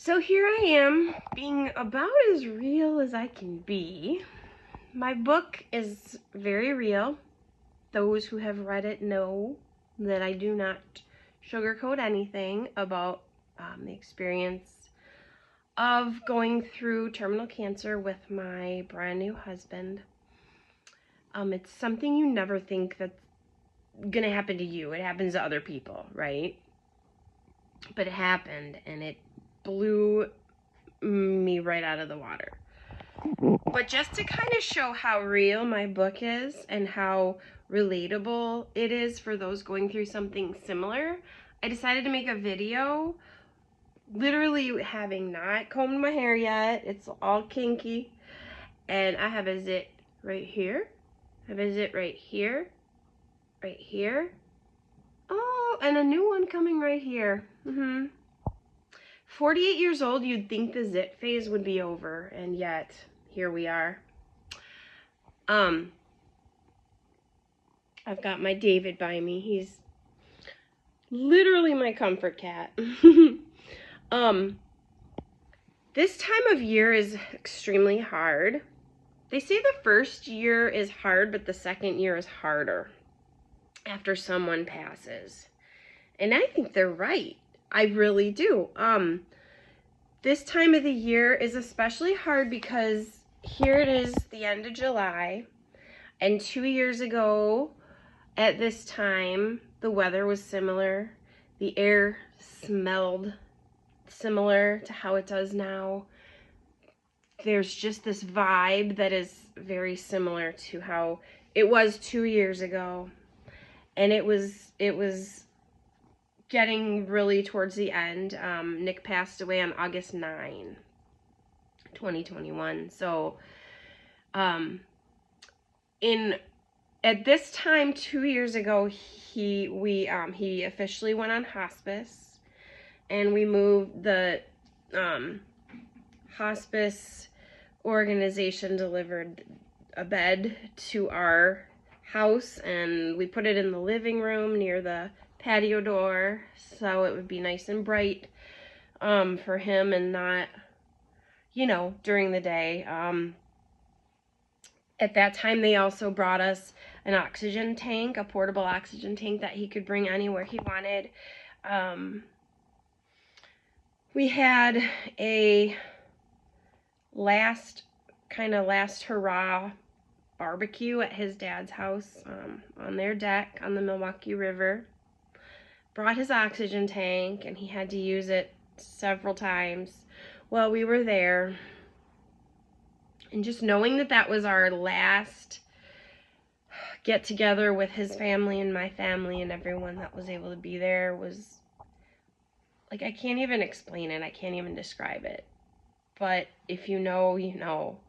So here I am, being about as real as I can be. My book is very real. Those who have read it know that I do not sugarcoat anything about the experience of going through terminal cancer with my brand new husband. It's something you never think that's gonna happen to you. It happens to other people, right? But it happened, and it blew me right out of the water. But just to kind of show how real my book is and how relatable it is for those going through something similar, I decided to make a video, literally having not combed my hair yet. It's all kinky, and I have a zit right here. I have a zit right here, right here. Oh, and a new one coming right here. 48 years old, you'd think the zit phase would be over, and yet here we are. I've got my David by me. He's literally my comfort cat. This time of year is extremely hard. They say the first year is hard, but the second year is harder after someone passes. And I think they're right. I really do. This time of the year is especially hard because here it is, the end of July, and 2 years ago at this time, the weather was similar. The air smelled similar to how it does now. There's just this vibe that is very similar to how it was 2 years ago. And it was getting really towards the end. Nick passed away on August 9, 2021. So, at this time 2 years ago, he officially went on hospice, and we moved. The hospice organization delivered a bed to our house, and we put it in the living room near the patio door so it would be nice and bright for him and not, during the day. At that time, they also brought us an oxygen tank, a portable oxygen tank that he could bring anywhere he wanted. We had a last hurrah barbecue at his dad's house on their deck on the Milwaukee River. Brought his oxygen tank, and he had to use it several times while we were there. And just knowing that that was our last get together with his family and my family and everyone that was able to be there was like, I can't even explain it. I can't even describe it. But if you know, you know.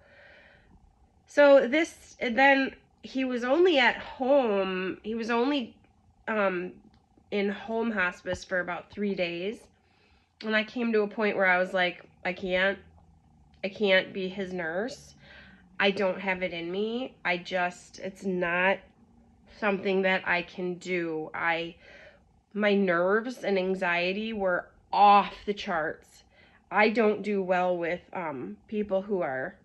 So then he was only at home. He was only in home hospice for about 3 days. And I came to a point where I was like, I can't be his nurse. I don't have it in me. It's not something that I can do. My nerves and anxiety were off the charts. I don't do well with people who are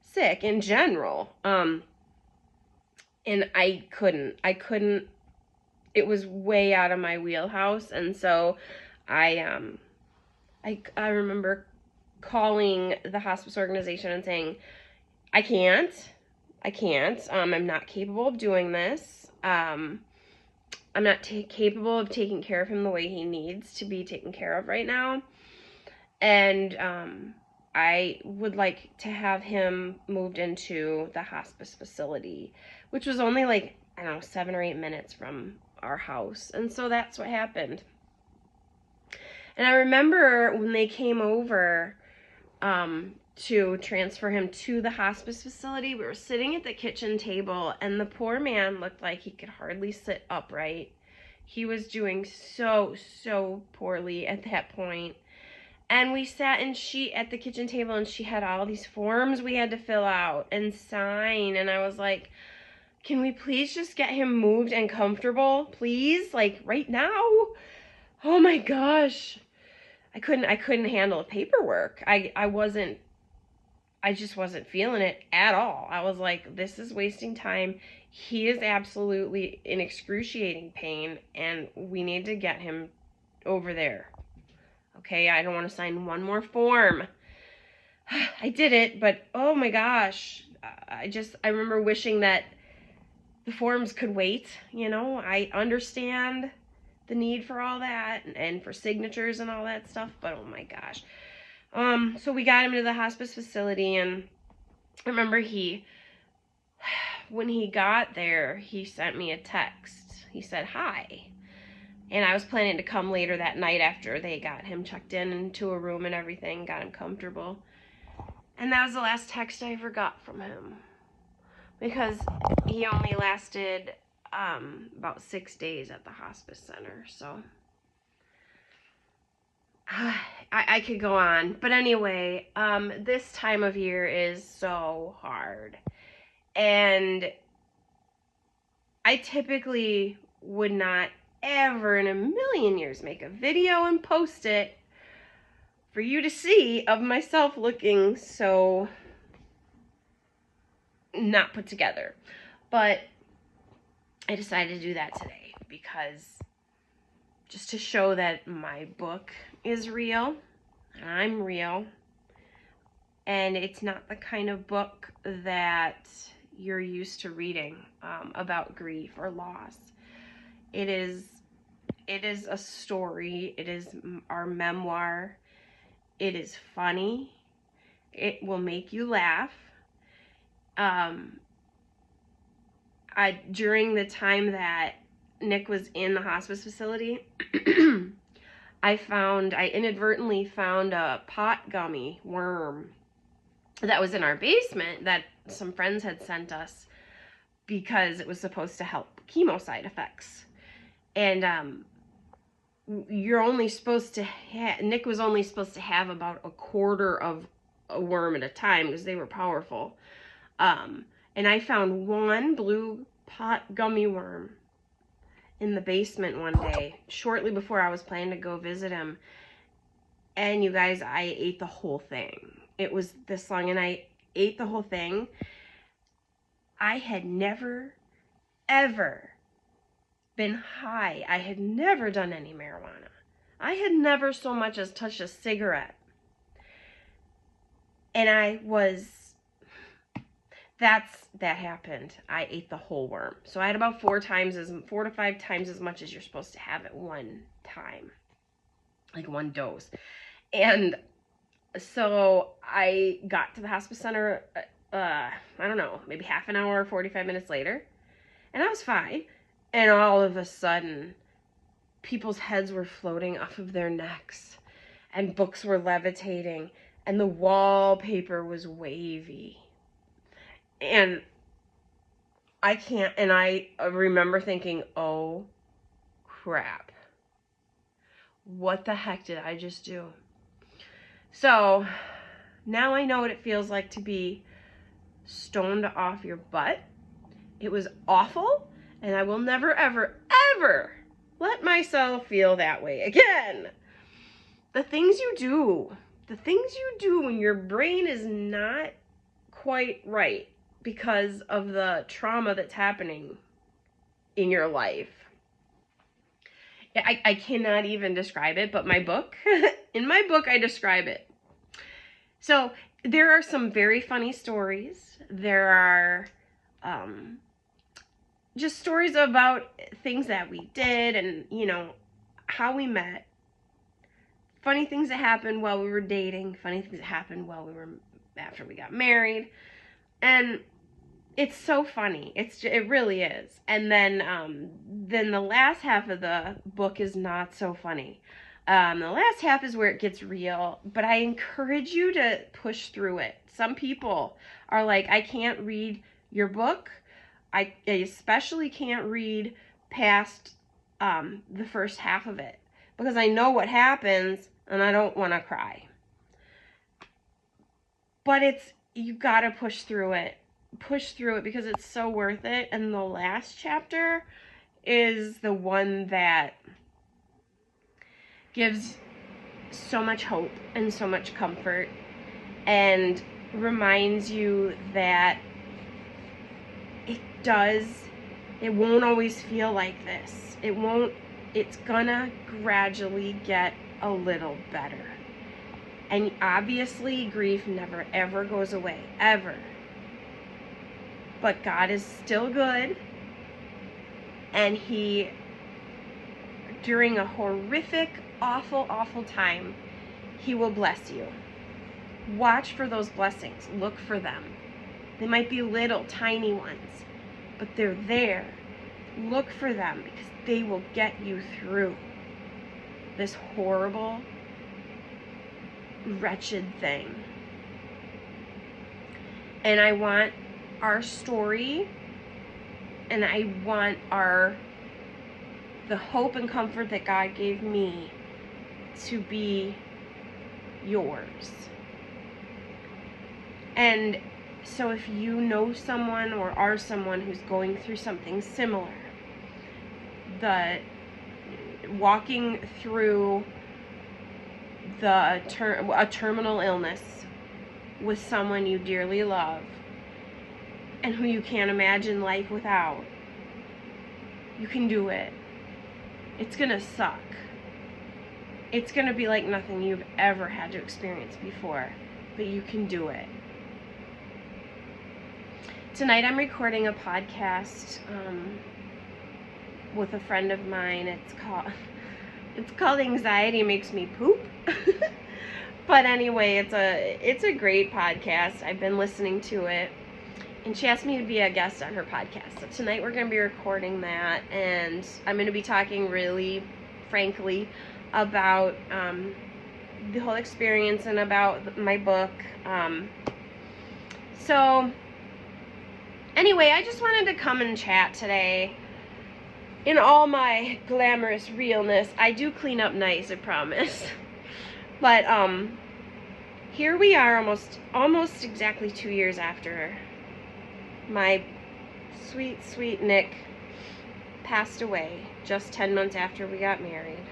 sick in general. And I couldn't. It was way out of my wheelhouse, and so I remember calling the hospice organization and saying, I can't, I'm not capable of doing this. I'm not capable of taking care of him the way he needs to be taken care of right now. And I would like to have him moved into the hospice facility, which was only 7 or 8 minutes from our house. And so that's what happened. And I remember when they came over to transfer him to the hospice facility, we were sitting at the kitchen table, and the poor man looked like he could hardly sit upright. He was doing so poorly at that point. And we sat at the kitchen table, and she had all these forms we had to fill out and sign. And I was like, can we please just get him moved and comfortable, please? Like right now? Oh my gosh. I couldn't handle the paperwork. I just wasn't feeling it at all. I was like, this is wasting time. He is absolutely in excruciating pain, and we need to get him over there. Okay, I don't want to sign one more form. I did it, but oh my gosh. I remember wishing that the forms could wait. You know, I understand the need for all that and for signatures and all that stuff, but oh my gosh. So we got him to the hospice facility, and I remember when he got there, he sent me a text. He said, "Hi." And I was planning to come later that night after they got him checked into a room and everything, got him comfortable. And that was the last text I ever got from him. Because he only lasted about 6 days at the hospice center. So I could go on. But anyway, this time of year is so hard. And I typically would not ever in a million years make a video and post it for you to see of myself looking so not put together. But I decided to do that today because just to show that my book is real, and I'm real, and it's not the kind of book that you're used to reading about grief or loss. It is a story. It is our memoir. It is funny. It will make you laugh. During the time that Nick was in the hospice facility, I inadvertently found a pot gummy worm that was in our basement that some friends had sent us because it was supposed to help chemo side effects. And you're only supposed to Nick was only supposed to have about a quarter of a worm at a time because they were powerful. And I found one blue pot gummy worm in the basement one day, shortly before I was planning to go visit him. And you guys, I ate the whole thing. It was this long, and I ate the whole thing. I had never, ever been high. I had never done any marijuana. I had never so much as touched a cigarette. And that happened. I ate the whole worm. So I had about 4 to 5 times as much as you're supposed to have at one time. Like one dose. And so I got to the hospice center, I don't know, maybe half an hour, 45 minutes later. And I was fine. And all of a sudden, people's heads were floating off of their necks. And books were levitating. And the wallpaper was wavy. And I remember thinking, oh crap. What the heck did I just do? So now I know what it feels like to be stoned off your butt. It was awful, and I will never, ever, ever let myself feel that way again. The things you do when your brain is not quite right because of the trauma that's happening in your life. I cannot even describe it, but in my book, I describe it. So there are some very funny stories. There are just stories about things that we did and, how we met. Funny things that happened while we were dating. Funny things that happened after we got married. And it's so funny. It really is. And then the last half of the book is not so funny. The last half is where it gets real, but I encourage you to push through it. Some people are like, I can't read your book. I especially can't read past the first half of it because I know what happens and I don't want to cry. But you gotta push through it. Push through it because it's so worth it. And the last chapter is the one that gives so much hope and so much comfort, and reminds you that it won't always feel like this. It's gonna gradually get a little better. And obviously, grief never ever goes away, ever. But God is still good, and He, during a horrific, awful, awful time, He will bless you. Watch for those blessings. Look for them. They might be little, tiny ones, but they're there. Look for them, because they will get you through this horrible, wretched thing. And I want our story, and I want the hope and comfort that God gave me to be yours. And so if you know someone or are someone who's going through something similar, walking through a terminal illness with someone you dearly love and who you can't imagine life without, you can do it. It's gonna suck. It's gonna be like nothing you've ever had to experience before, but you can do it. Tonight I'm recording a podcast with a friend of mine. It's called Anxiety Makes Me Poop. But anyway, it's a great podcast. I've been listening to it, and she asked me to be a guest on her podcast. So tonight we're going to be recording that, and I'm going to be talking really frankly about the whole experience and about my book. So anyway, I just wanted to come and chat today. In all my glamorous realness, I do clean up nice, I promise. But here we are, almost exactly 2 years after my sweet, sweet Nick passed away, just 10 months after we got married.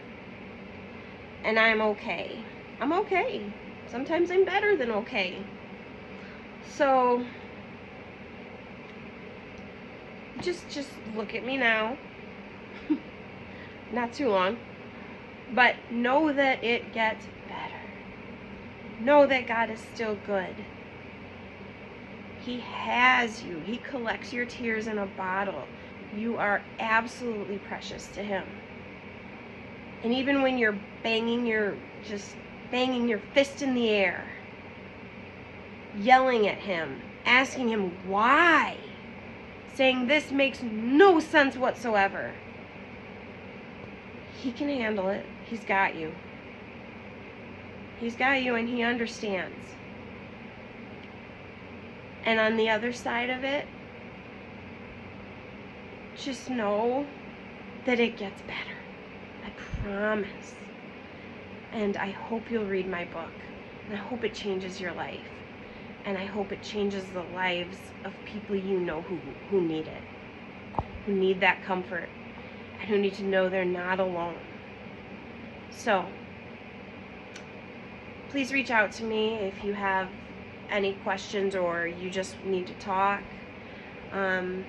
And I'm okay. I'm okay. Sometimes I'm better than okay. So just look at me now. Not too long. But know that it gets better. Know that God is still good. He has you. He collects your tears in a bottle. You are absolutely precious to Him. And even when you're banging your fist in the air, yelling at Him, asking Him why, saying this makes no sense whatsoever, He can handle it. He's got you. He's got you, and He understands. And on the other side of it, just know that it gets better. I promise. And I hope you'll read my book. And I hope it changes your life. And I hope it changes the lives of people you know who need it. Who need that comfort. And who need to know they're not alone. So, please reach out to me if you have any questions or you just need to talk. I've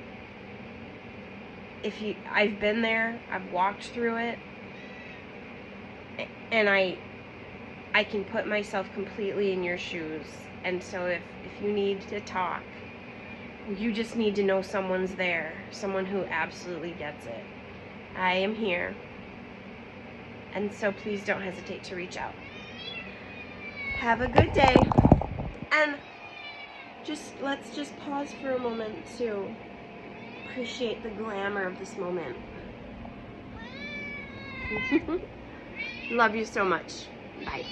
been there, I've walked through it, and I can put myself completely in your shoes. And so if you need to talk, you just need to know someone's there, someone who absolutely gets it. I am here. And so please don't hesitate to reach out. Have a good day. And let's just pause for a moment to appreciate the glamour of this moment. Love you so much. Bye.